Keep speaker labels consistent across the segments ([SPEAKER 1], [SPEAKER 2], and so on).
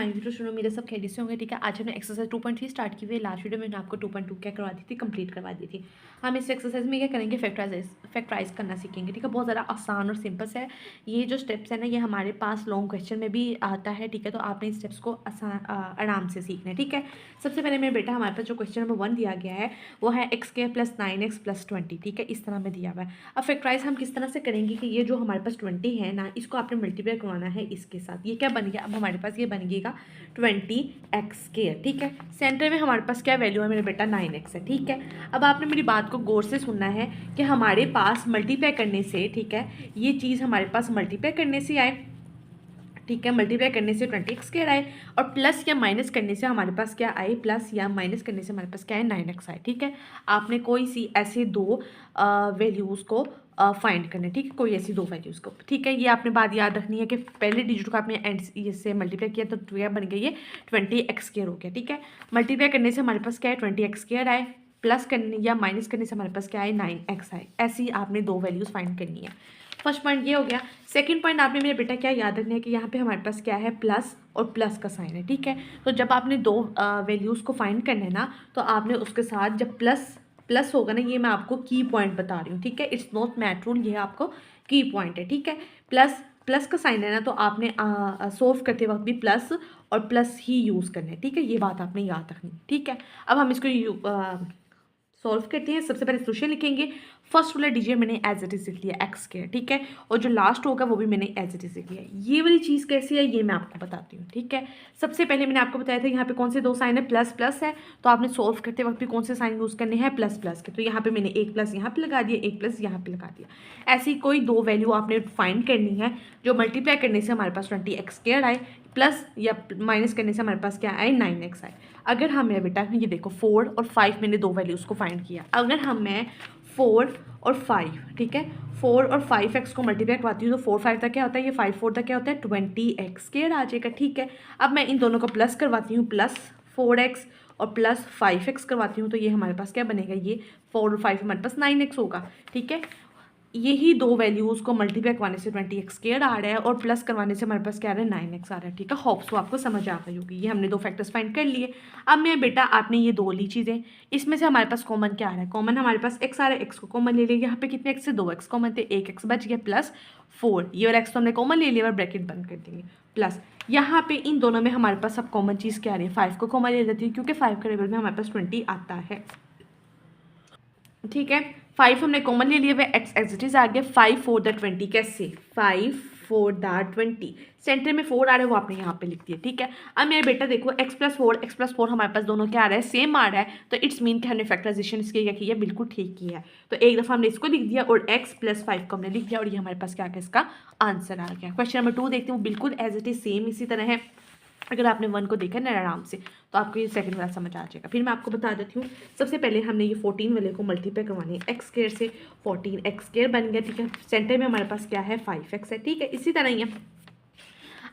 [SPEAKER 1] Video शुरू मेरे सब खैरियत से होंगे। ठीक है, आज हमने एक्सरसाइज 2.3 स्टार्ट की हुई है। लास्ट वीडियो में आपको 2.2 क्या करवा दी थी, कंप्लीट करवा दी थी। हम इस एक्सरसाइज में क्या करेंगे, फैक्टराइज करना सीखेंगे। ठीक है, बहुत ज़्यादा आसान और सिंपल है। ये जो स्टेप्स है ना, ये हमारे पास लॉन्ग क्वेश्चन में भी आता है। ठीक है, तो आपने इस स्टेप्स को आराम से सीखना है। ठीक है, सबसे पहले मेरे बेटा हमारे पास जो क्वेश्चन नंबर 1 दिया गया है वो है x² + 9x + 20। ठीक है, इस तरह में दिया हुआ है। अब फैक्टराइज हम किस तरह से करेंगे कि ये जो हमारे पास 20 है ना, इसको आपने मल्टीप्लाई करवाना है इसके साथ। ये क्या बन गया, अब हमारे पास ये बन गएगा 20x²। ठीक है, सेंटर में हमारे पास क्या वैल्यू है मेरे बेटा, 9x है। ठीक है, अब आपने मेरी बात को गौर से सुनना है कि हमारे पास मल्टीप्लाई करने से, ठीक है, ये चीज़ हमारे पास मल्टीप्लाई करने से आए। ठीक है, मल्टीप्लाई करने से 20x² आए और प्लस या माइनस करने से हमारे पास क्या आए, प्लस या माइनस करने से हमारे पास क्या है, 9x आए। ठीक है, आपने कोई सी ऐसे दो वैल्यूज़ को फाइंड करना है। ठीक है, कोई ऐसी दो वैल्यूज़ को। ठीक है, ये आपने बात याद रखनी है कि पहले डिजिट को आपने एंड से मल्टीप्लाई किया तो क्या बन गया, ये 20x² हो गया। ठीक है, मल्टीप्लाई करने से हमारे पास क्या है, 20x² आए, प्लस करने या माइनस करने से हमारे पास क्या आए, 9x आए। ऐसी आपने दो वैल्यूज़ फाइंड करनी है। फर्स्ट पॉइंट ये हो गया। सेकंड पॉइंट आपने मेरे बेटा क्या याद रखना है कि यहाँ पे हमारे पास क्या है, प्लस और प्लस का साइन है। ठीक है, तो जब आपने दो वैल्यूज़ को फाइंड करना है ना, तो आपने उसके साथ जब प्लस प्लस होगा ना, ये मैं आपको की पॉइंट बता रही हूँ। ठीक है, इट्स नॉट मैथ रूल, ये आपको की पॉइंट है। ठीक है, प्लस प्लस का साइन है ना, तो आपने सोल्व करते वक्त भी प्लस और प्लस ही यूज़ करना है। ठीक है, ये बात आपने याद रखनी है। ठीक है, अब हम इसको सॉल्व करते हैं। सबसे पहले सोल्यूशन लिखेंगे। फर्स्ट वाला डिजिट मैंने एज इट इज लिख लिया x²। ठीक है, और जो लास्ट होगा वो भी मैंने एज इट इज लिख लिया। ये वाली चीज़ कैसी है, ये मैं आपको बताती हूँ। ठीक है, सबसे पहले मैंने आपको बताया था यहाँ पे कौन से दो साइन है, प्लस प्लस है, तो आपने सॉल्व करते वक्त भी कौन से साइन यूज़ करने हैं, प्लस प्लस के। तो यहाँ पे मैंने एक प्लस यहाँ पे लगा दिया, एक प्लस यहाँ पे लगा दिया। ऐसी कोई दो वैल्यू आपने फाइंड करनी है जो मल्टीप्लाई करने से हमारे पास 20x² आए, प्लस या माइनस करने से हमारे पास क्या आए, 9x आए। अगर हम मेरा बेटा, ये देखो 4 और 5 मैंने दो वैल्यूज़ को फाइंड किया। अगर हम मैं 4 और 5, ठीक है, 4 और 5x को मल्टीप्लाई करवाती हूँ तो 4 5 तक क्या होता है, ये 5 4 तक क्या होता है, 20x² आ जाएगा। ठीक है, अब मैं इन दोनों को प्लस करवाती हूँ, प्लस 4x और प्लस 5x करवाती हूँ, तो ये हमारे पास क्या बनेगा, ये 4 और 5 हमारे पास 9x होगा। ठीक है, यही दो वैल्यूज़ को मल्टीप्लाई करवाने से 20x² आ रहा है और प्लस करवाने से हमारे पास क्या आ रहा है, 9x आ रहा है। ठीक है, होप्स आपको समझ आ गई होगी। ये हमने दो फैक्टर्स फाइंड कर लिए। अब मेरे बेटा आपने ये दो ली चीज़ें, इसमें से हमारे पास कॉमन क्या आ रहा है, कॉमन हमारे पास x आ रहा है, x को कॉमन ले लिया। यहाँ पे कितने x से, 2x कॉमन थे, एक x बच गया, प्लस 4, ये और x तो हमने कॉमन ले लिया और ब्रैकेट बंद कर देंगे, प्लस यहाँ पे इन दोनों में हमारे पास अब कॉमन चीज़ क्या आ रही है, 5 को कॉमन ले लेती है क्योंकि 5 के टेबल में हमारे पास 20 आता है। ठीक है, 5 हमने कॉमन ले लिया, वह एक्स एज इट इज आ गया। 5 4 द 20, कैसे, 5 4 द 20, सेंटर में 4 आ रहा है वो आपने यहाँ पे लिख दिया। ठीक है, अब मेरे बेटा देखो x+4 हमारे पास दोनों क्या आ रहा है, सेम आ रहा है, तो इट्स मीन कि हमने फैक्टराइजेशन इसकी क्या किया, बिल्कुल ठीक किया है। तो एक दफ़ा हमने इसको लिख दिया और x+5 को हमने लिख दिया और ये हमारे पास क्या आ गया, इसका आंसर आ गया। क्वेश्चन नंबर 2 देखते हैं, बिल्कुल एज इट इज सेम इसी तरह है। अगर आपने 1 को देखा ना आराम से, तो आपको ये सेकंड वाला समझ आ जाएगा। फिर मैं आपको बता देती हूँ। सबसे पहले हमने ये 14 वाले को मल्टीप्लाई करवानी है, x² से 14x² बन गया। ठीक है, सेंटर में हमारे पास क्या है, 5x है। ठीक है, इसी तरह ही है।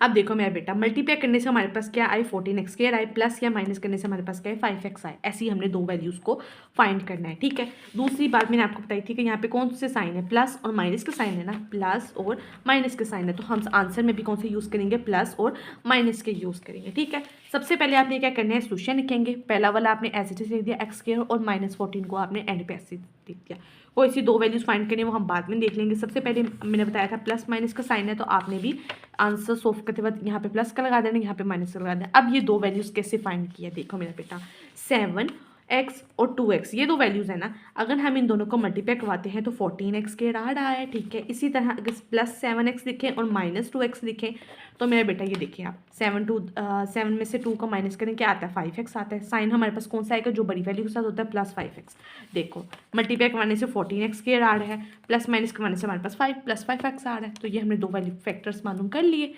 [SPEAKER 1] अब देखो मेरा बेटा, मल्टीप्लाई करने से हमारे पास क्या आए, 14x² आए, प्लस या माइनस करने से हमारे पास क्या है, 5x आए। ऐसे ही हमने दो वैल्यूज़ को फाइंड करना है। ठीक है, दूसरी बात मैंने आपको बताई थी कि यहाँ पे कौन से साइन है, प्लस और माइनस का साइन है ना, प्लस और माइनस के साइन है, तो हम आंसर में भी कौन से यूज़ करेंगे, प्लस और माइनस के यूज़ करेंगे। ठीक है, सबसे पहले आपने क्या करना है, सोल्यूशन लिखेंगे। पहला वाला आपने एज इट इज लिख दिया x² और -14 को आपने एंड पे ऐसे लिख दिया। कोई सी दो वैल्यूज़ फाइंड करनी है वो हम बाद में देख लेंगे। सबसे पहले मैंने बताया था प्लस माइनस का साइन है, तो आपने भी आंसर सोल्व करते वक्त यहाँ पे प्लस का लगा देना, यहाँ पे माइनस का लगा देना। अब ये दो वैल्यूज़ कैसे फाइंड किया, देखो मेरा बेटा, 7x और 2x, ये दो वैल्यूज़ है ना, अगर हम इन दोनों को मल्टीप्लाई करवाते हैं तो 14x² आ रहा है। ठीक है, इसी तरह अगर प्लस 7x लिखें और -2x लिखें तो मेरा बेटा ये देखिए आप, 7 में से 2 का माइनस करें, क्या आता है, 5x आता है। साइन हमारे पास कौन सा आएगा, जो बड़ी वैल्यू के साथ होता है, +5x। देखो मल्टीप्लाई करवाने से 14x² आ रहा है, प्लस माइनस करवाने से हमारे पास 5+5x आ रहा है। तो ये हमने दो वैल्यू फैक्टर्स मालूम कर लिए,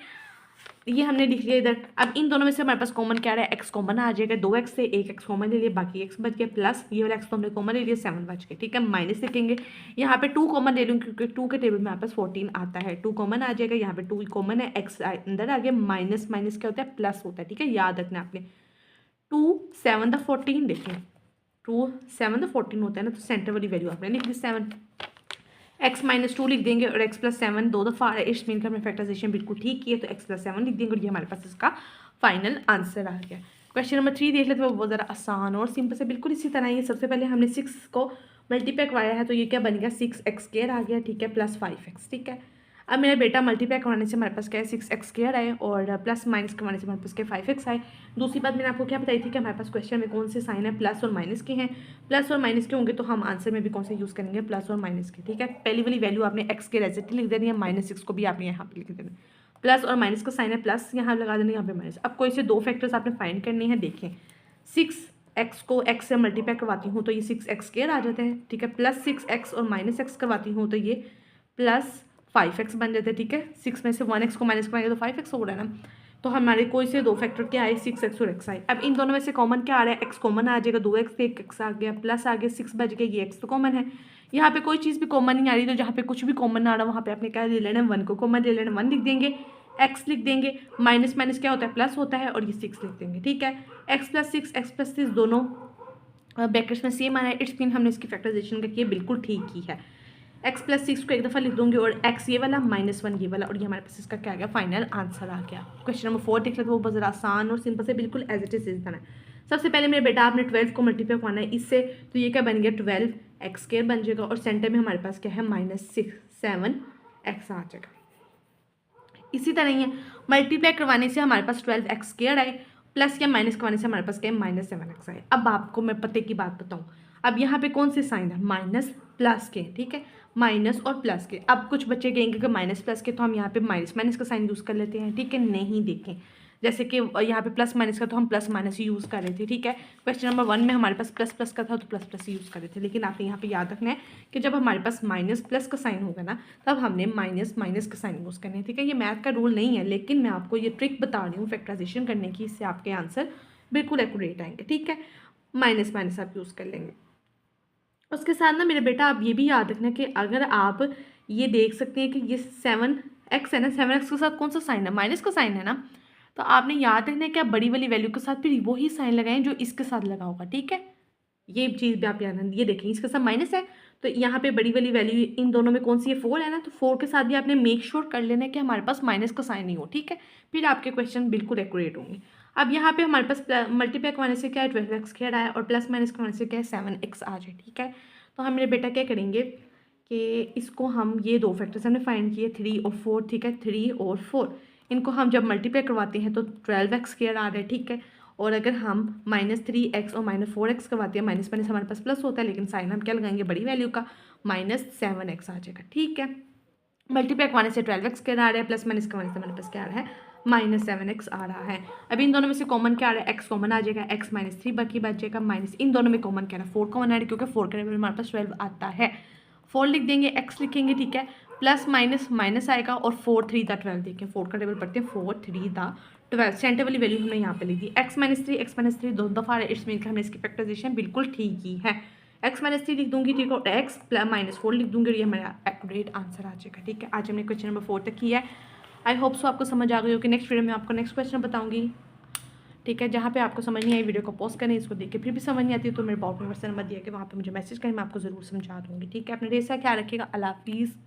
[SPEAKER 1] ये हमने लिख लिया इधर। अब इन दोनों में से हमारे पास कॉमन क्या आ रहा है, x कॉमन आ जाएगा, 2x से 1x कॉमन ले लिया, बाकी x बच गया, प्लस ये वाला x तो हमने कॉमन ले लिया, 7 बच गया। ठीक है, माइनस लिखेंगे, यहाँ पे 2 कॉमन ले लूँ क्योंकि 2 के टेबल में हमारे पास 14 आता है, 2 कॉमन आ जाएगा, यहाँ पे 2 कॉमन है, x अंदर आ गया, माइनस माइनस क्या होता है, प्लस होता है। ठीक है, याद रखना आपने, 2 7 द 14 देखें, 2 7 द 14 होता है ना, तो सेंटर वाली वैल्यू आपने लिख दी 7, x-2 लिख देंगे और x+7 दो दफ़ा आ रहा है, इट्स मीन का हमने फैक्टराइजेशन बिल्कुल ठीक की है, तो x+7 लिख देंगे और ये हमारे पास इसका फाइनल आंसर आ गया। क्वेश्चन नंबर 3 देख लेते हैं, वो बहुत ज़्यादा आसान और सिंपल से बिल्कुल इसी तरह ही। सबसे पहले हमने 6 को मल्टीप्लाई करवाया है, तो ये क्या बन गया 6x² आ गया, ठीक है, प्लस 5x, ठीक है। अब मेरा बेटा मल्टीप्लाई करवाने से हमारे पास क्या है 6x² आए और प्लस माइनस करवाने से हमारे पास क्या 5x आए। दूसरी बात मैंने आपको क्या बताई थी कि हमारे पास क्वेश्चन में कौन से साइन है, प्लस और माइनस के हैं। प्लस और माइनस के होंगे तो हम आंसर में भी कौन से यूज़ करेंगे, प्लस और माइनस के, ठीक है। पहली वाली वैल्यू आपने x के रेजिट लिख देनी है, -6 को भी आपने यहाँ पे लिख देना है। प्लस और माइनस का साइन है, प्लस यहाँ लगा देना, यहाँ पे माइनस। अब कोई से दो फैक्टर्स आपने फाइंड करने हैं। देखें 6x को x से मल्टीप्लाई करवाती हूँ तो ये 6x² आ जाता है, ठीक है। प्लस 6x और -x करवाती हूँ तो ये प्लस 5x बन जाता है, ठीक है। 6 में से 1x को माइनस कराएंगे तो 5x हो रहा है ना। तो हमारे कोई से दो फैक्टर क्या आए 6x और x आए। अब इन दोनों में से कॉमन क्या आ रहा है, x कॉमन आ जाएगा, 2x 1x आ गया, प्लस आ गया 6 बच गया, ये x तो कॉमन है। यहाँ पे कोई चीज़ भी कॉमन नहीं आ रही, तो जहाँ पे कुछ भी कॉमन ना आ रहा वहाँ पे आपने क्या ले लेना है, 1 को कॉमन ले लेना, 1 लिख देंगे, x लिख देंगे, माइनस माइनस क्या होता है प्लस होता है, और ये 6 लिख देंगे, ठीक है। x + 6 x + 6 दोनों ब्रैकेट्स में सेम आ रहा है, इट्स मीन हमने इसकी फैक्टराइजेशन करके बिल्कुल ठीक ही है। x + 6 को एक दफ़ा लिख दूंगी और x ये वाला -1 ये वाला, और ये हमारे पास इसका क्या आ गया, फाइनल आंसर आ गया। क्वेश्चन नंबर 4 देख लेते, वो बहुत ज़रा आसान और सिंपल से बिल्कुल एज इट इज है। सबसे पहले मेरे बेटा आपने 12 को मल्टीप्लाई करवाना है इससे, तो ये क्या बन गया 12x² बन जाएगा, और सेंटर में हमारे पास क्या है -7x आ जाएगा। इसी तरह ही है, मल्टीप्लाई करवाने से हमारे पास 12x² आए, प्लस या माइनस करवाने से हमारे पास क्या है -7x आए। अब आपको मैं पते की बात बताऊँ, अब यहाँ पे कौन से साइन है, माइनस प्लस के, ठीक है, माइनस और प्लस के। अब कुछ बच्चे कहेंगे कि माइनस प्लस के, तो हम यहाँ पे माइनस माइनस का साइन यूज़ कर लेते हैं, ठीक है। नहीं, देखें जैसे कि यहाँ पे प्लस माइनस का तो हम प्लस माइनस ही यूज़ कर रहे थे, ठीक है। क्वेश्चन नंबर 1 में हमारे पास प्लस प्लस का था तो प्लस प्लस ही यूज़ कर रहे थे, लेकिन आपने यहाँ पे याद रखना है कि जब हमारे पास माइनस प्लस का साइन होगा ना, तब हमने माइनस माइनस का साइन यूज़ करना है, ठीक है। ये मैथ का रूल नहीं है, लेकिन मैं आपको ये ट्रिक बता रही हूँ फैक्टराइजेशन करने की, इससे आपके आंसर बिल्कुल एक्यूरेट आएंगे, ठीक है। माइनस माइनस आप यूज़ कर लेंगे। उसके साथ ना मेरे बेटा आप ये भी याद रखना कि अगर आप ये देख सकते हैं कि ये 7x है ना, 7x के साथ कौन सा साइन है, माइनस का साइन है ना, तो आपने याद रखना है कि आप बड़ी वाली वैल्यू के साथ फिर वही साइन लगाएं जो इसके साथ लगा होगा, ठीक है। ये चीज़ भी आप याद रखना। ये देखें इसके साथ माइनस है, तो यहाँ पे बड़ी वाली वैल्यू इन दोनों में कौन सी है, 4 है ना, तो 4 के साथ भी आपने मेक श्योर कर लेना है कि हमारे पास माइनस का साइन नहीं हो, ठीक है। फिर आपके क्वेश्चन बिल्कुल एक्यूरेट होंगे। अब यहाँ पे हमारे पास मल्टीप्लाई करवाने से क्या है 12x² आया, और प्लस माइनस करवाने से क्या है 7x आ जाए, ठीक है। तो हम मेरे बेटा क्या करेंगे कि इसको हम ये दो फैक्टर्स हमने फाइंड किए 3 और 4, ठीक है, 3 और 4 इनको हम जब मल्टीप्लाई करवाते हैं तो 12x² आ रहा है, ठीक है। और अगर हम -3x और -4x करवाते हैं, माइनस माइनस हमारे पास प्लस होता है, लेकिन साइन हम क्या लगाएंगे बड़ी वैल्यू का, -7x आ जाएगा, ठीक है। मल्टीप्लाई करवाने से 12x² आ रहा है, प्लस माइनस करवाने से हमारे पास क्या आ रहा है -7x आ रहा है। अब इन दोनों में से कॉमन क्या आ रहा है, x कॉमन आ जाएगा, x -3 बाकी बच जाएगा, माइनस इन दोनों में कॉमन क्या आ रहा है 4 कॉमन आ रहा है, क्योंकि 4 का टेबल हमारे पास 12 आता है। 4 लिख देंगे, x लिखेंगे, ठीक है, प्लस माइनस माइनस आएगा, और 4 3 दा 12 देखें 4 का टेबल पढ़ते हैं, 4 3 दा 12 सेंटर वाली वैल्यू हमने यहाँ पे लिख दी, x -3 दो दफ़ा आ रहा है, इट्स मीन हमने इसकी फैक्टराइजेशन बिल्कुल ठीक ही है। x -3 लिख दूंगी, ठीक है, और x -4 लिख दूंगी, और ये हमारा एक्यूरेट आंसर आ जाएगा, ठीक है। आज हमने क्वेश्चन नंबर 4 तक किया है। आई होप सो आपको समझ आ गई हो कि नेक्स्ट वीडियो में आपको नेक्स्ट क्वेश्चन बताऊंगी, ठीक है। जहाँ पे आपको समझ नहीं आई वीडियो को पॉज करें, इसको देख के फिर भी समझ नहीं आती तो मेरे पावर में नंबर दिया कि वहाँ पे मुझे मैसेज करें, मैं आपको ज़रूर समझा दूँगी, ठीक है। अपने रेसा ख्याल रखिएगा, अल्लाह हाफिज़।